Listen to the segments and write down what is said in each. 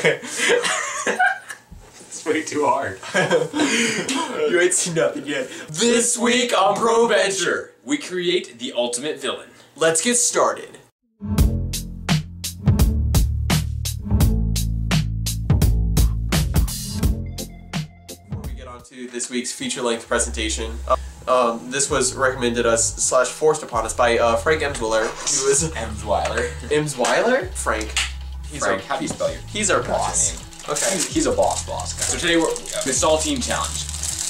It's way too hard. You ain't seen nothing yet. This week on ProVenture, we create the ultimate villain. Let's get started. Before we get on to this week's feature-length presentation, this was recommended us / forced upon us by Frank Emsweiler, who is Emsweiler? Frank. Frank, how do you spell your? He's our boss. Okay. He's a boss guy. So today we're the Saltine Challenge.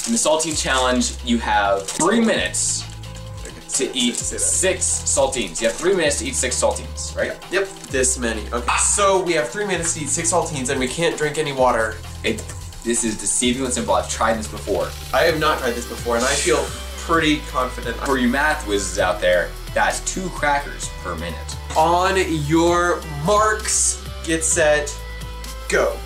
In the Saltine Challenge, you have 3 minutes to eat 6 saltines. You have 3 minutes to eat 6 saltines, right? Yep. This many. Okay. So we have 3 minutes to eat 6 saltines, and we can't drink any water. This is deceivingly simple. I've tried this before. I have not tried this before, and I feel pretty confident. For you math whizzes out there, that's 2 crackers per minute. On your marks, get set, go.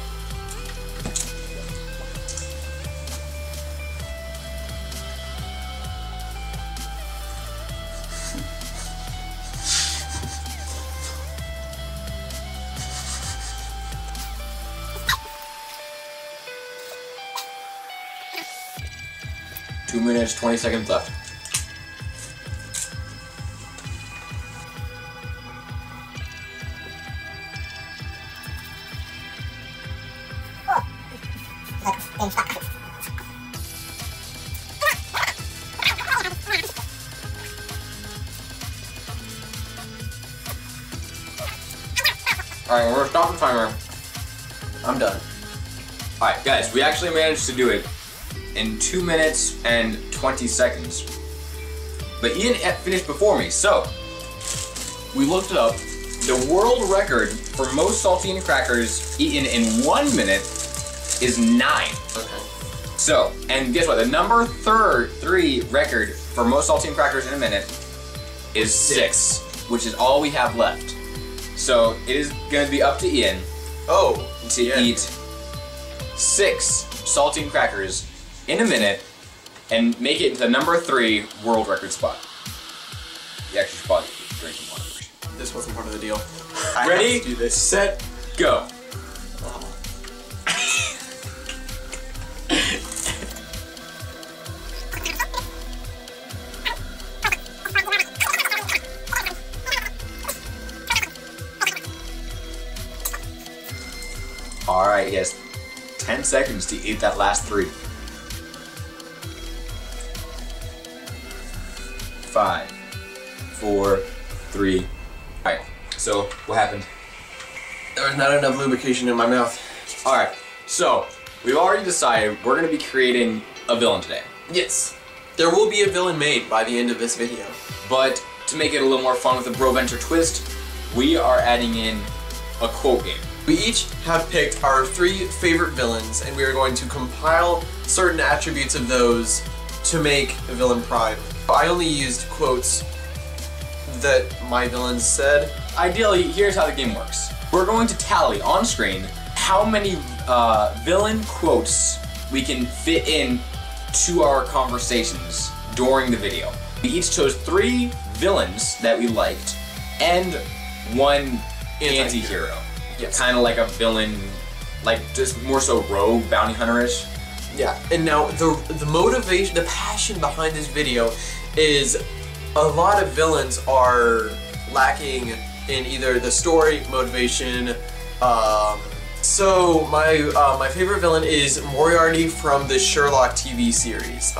Two minutes, 20 seconds left. Alright, we're gonna stop the timer. I'm done. Alright, guys, we actually managed to do it in 2 minutes and 20 seconds. But Ian finished before me, so we looked it up. The world record for most saltine crackers eaten in 1 minute is 9. Okay. So, and guess what? The number 3 record for most saltine crackers in a minute is 6, which is all we have left. So it is going to be up to Ian to eat 6 saltine crackers in a minute and make it into the number 3 world record spot. You actually should probably drink water first. This wasn't part of the deal. Ready? I have to do this. Set, go. Alright, he has 10 seconds to eat that last 3. 5, 4, 3. Alright, so what happened? There was not enough lubrication in my mouth. Alright, so we've already decided we're going to be creating a villain today. Yes. There will be a villain made by the end of this video. But to make it a little more fun with a ProVenture twist, we are adding in a quote game. We each have picked our 3 favorite villains, and we are going to compile certain attributes of those to make a villain pride. I only used quotes that my villains said. Ideally, here's how the game works. We're going to tally on screen how many villain quotes we can fit in to our conversations during the video. We each chose 3 villains that we liked and 1 anti-hero. Yes. Kind of like a villain, like just more so rogue, bounty hunter-ish. Yeah, and now the motivation, the passion behind this video is a lot of villains are lacking in either the story, motivation. So my favorite villain is Moriarty from the Sherlock TV series.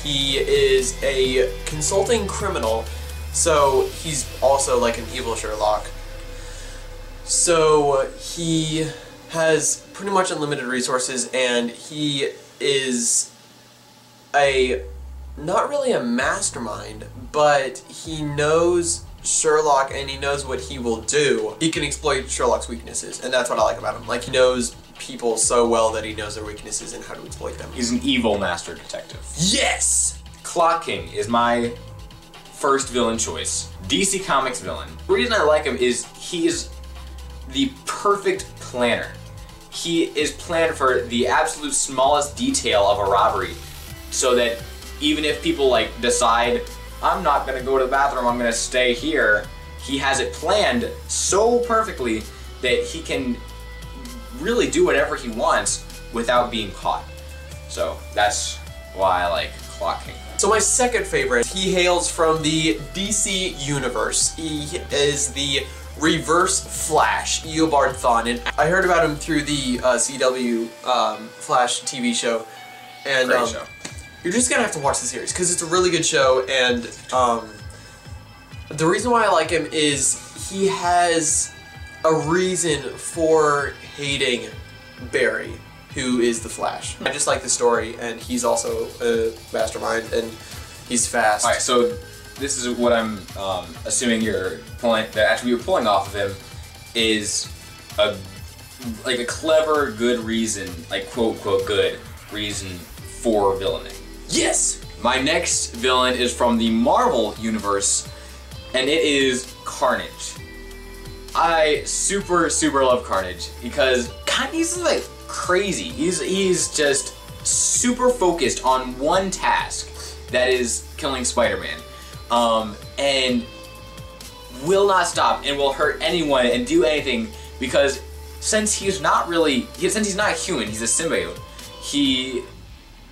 He is a consulting criminal, so he's also like an evil Sherlock. So he has pretty much unlimited resources, and he is not really a mastermind, but he knows Sherlock and he knows what he will do. He can exploit Sherlock's weaknesses, and that's what I like about him. Like, he knows people so well that he knows their weaknesses and how to exploit them. He's an evil master detective. Yes! Clock King is my first villain choice. DC Comics villain. The reason I like him is he is the perfect planner. He is planned for the absolute smallest detail of a robbery, so that even if people like decide, I'm not gonna go to the bathroom, I'm gonna stay here, he has it planned so perfectly that he can really do whatever he wants without being caught. So that's why I like Clock King. So my second favorite, he hails from the DC universe. He is the Reverse Flash, Eobard Thawne. And I heard about him through the CW Flash TV show. And Great show. You're just gonna have to watch the series because it's a really good show. And the reason why I like him is he has a reason for hating Barry, who is the Flash. I just like the story, and he's also a mastermind, and he's fast. Alright, so this is what I'm assuming you're pulling, the attribute you're pulling off of him is a clever, good reason, like quote, good reason for villainy. Yes! My next villain is from the Marvel Universe, and it is Carnage. I super love Carnage because he's like crazy. He's just super focused on one task, that is killing Spider-Man, and will not stop and will hurt anyone and do anything because since he's not human, he's a symbiote. He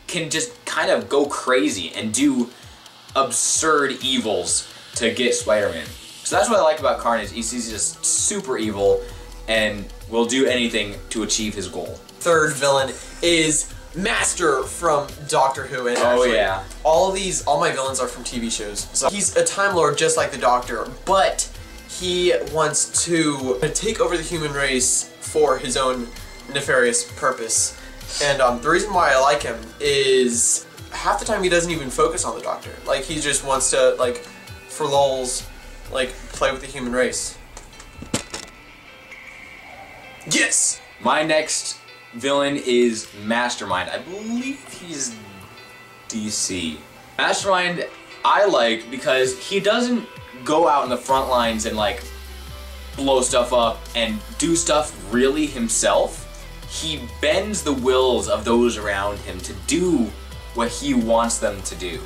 can just kind of go crazy and do absurd evils to get Spider-Man. So that's what I like about Carnage. He's just super evil and will do anything to achieve his goal. Third villain is Master from Doctor Who, and actually, yeah. all my villains are from TV shows. So he's a Time Lord just like the Doctor, but he wants to take over the human race for his own nefarious purpose. And the reason why I like him is half the time he doesn't even focus on the Doctor. Like, he just wants to, like, for lulz, like, play with the human race. Yes! My next villain is Mastermind. I believe he's DC. Mastermind I like because he doesn't go out in the front lines and like blow stuff up and do stuff really himself. He bends the wills of those around him to do what he wants them to do.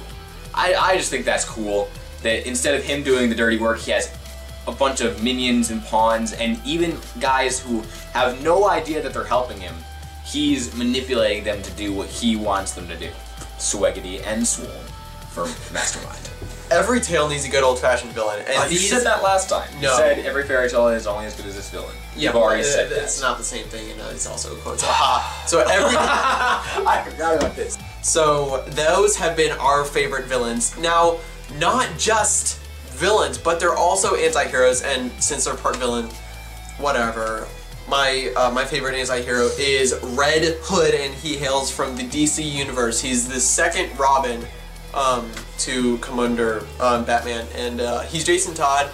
I just think that's cool that instead of him doing the dirty work, he has a bunch of minions and pawns and even guys who have no idea that they're helping him. He's manipulating them to do what he wants them to do. Swaggity and Swole for Mastermind. Every tale needs a good old-fashioned villain. And You said that last time. No. You said every fairy tale is only as good as its villain. Yeah, You've already said that. It's not the same thing, and it's also a quote. So, so every... I forgot about this. So those have been our favorite villains. Now, not just villains, but they're also anti-heroes, and since they're part villain, whatever. My favorite anti-hero is Red Hood, and he hails from the DC universe. He's the second Robin to come under Batman, and he's Jason Todd,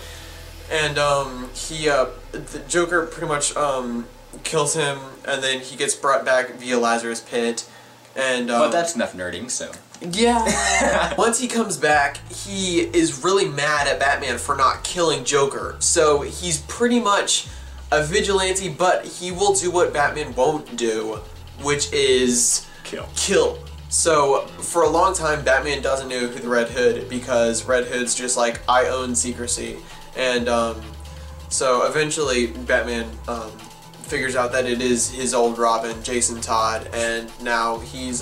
and the Joker pretty much kills him, and then he gets brought back via Lazarus Pit, and But that's enough nerding, so. yeah. Once he comes back, he is really mad at Batman for not killing Joker. So he's pretty much a vigilante, but he will do what Batman won't do, which is kill. So for a long time, Batman doesn't know who the Red Hood, because Red Hood's just like, I own secrecy. And so eventually Batman figures out that it is his old Robin, Jason Todd, and now he's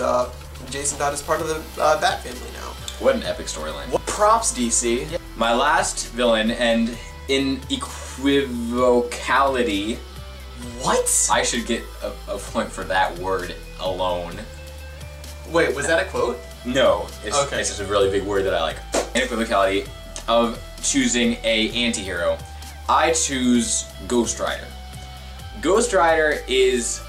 Jason Todd is part of the Bat family now. What an epic storyline. Props, DC. My last villain, and in equivocality, What? I should get a point for that word alone. Wait, was that a quote? No, it's Okay. just a really big word that I like. In equivocality of choosing a anti-hero, I choose Ghost Rider. Ghost Rider is,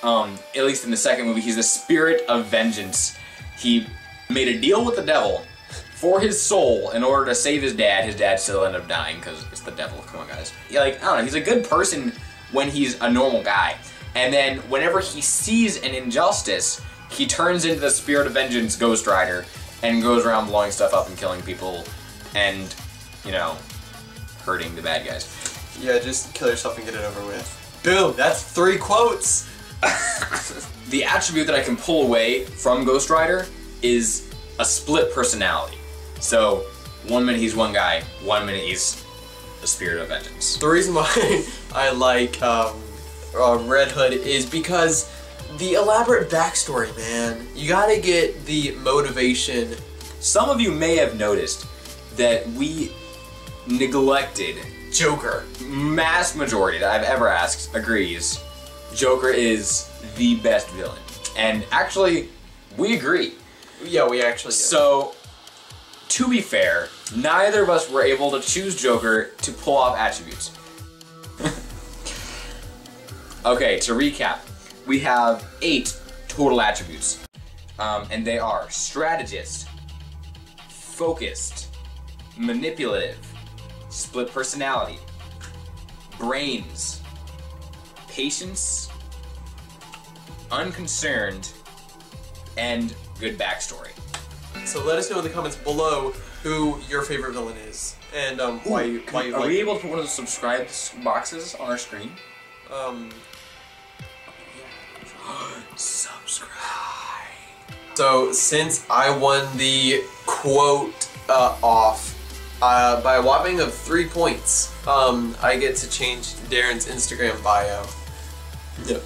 at least in the second movie, he's the spirit of vengeance. He made a deal with the devil for his soul in order to save his dad. His dad still ended up dying because it's the devil. Come on, guys. I don't know, he's a good person when he's a normal guy. And then whenever he sees an injustice, he turns into the spirit of vengeance Ghost Rider and goes around blowing stuff up and killing people and, you know, hurting the bad guys. Yeah, just kill yourself and get it over with. Boom, that's 3 quotes. The attribute that I can pull away from Ghost Rider is a split personality. So, 1 minute he's one guy, 1 minute he's the spirit of vengeance. The reason why I like Red Hood is because the elaborate backstory, man. You gotta get the motivation. Some of you may have noticed that we neglected Joker. Mass majority that I've ever asked agrees Joker is the best villain. And actually, we agree. Yeah, we actually do. So, to be fair, neither of us were able to choose Joker to pull off attributes. Okay, to recap, we have 8 total attributes. And they are strategist, focused, manipulative, split personality, brains, patience, unconcerned, and good backstory. So let us know in the comments below who your favorite villain is and why you Are like we able to put one of the subscribe boxes on our screen? Subscribe. So since I won the quote off by a whopping of 3 points, I get to change Darren's Instagram bio. Yep.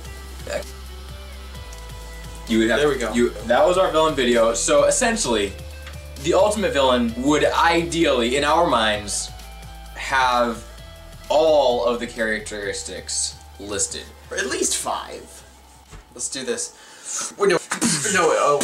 You would have There we go. That was our villain video. So essentially, the ultimate villain would ideally, in our minds, have all of the characteristics listed. Or at least 5. Let's do this. Wait, no. No. Oh.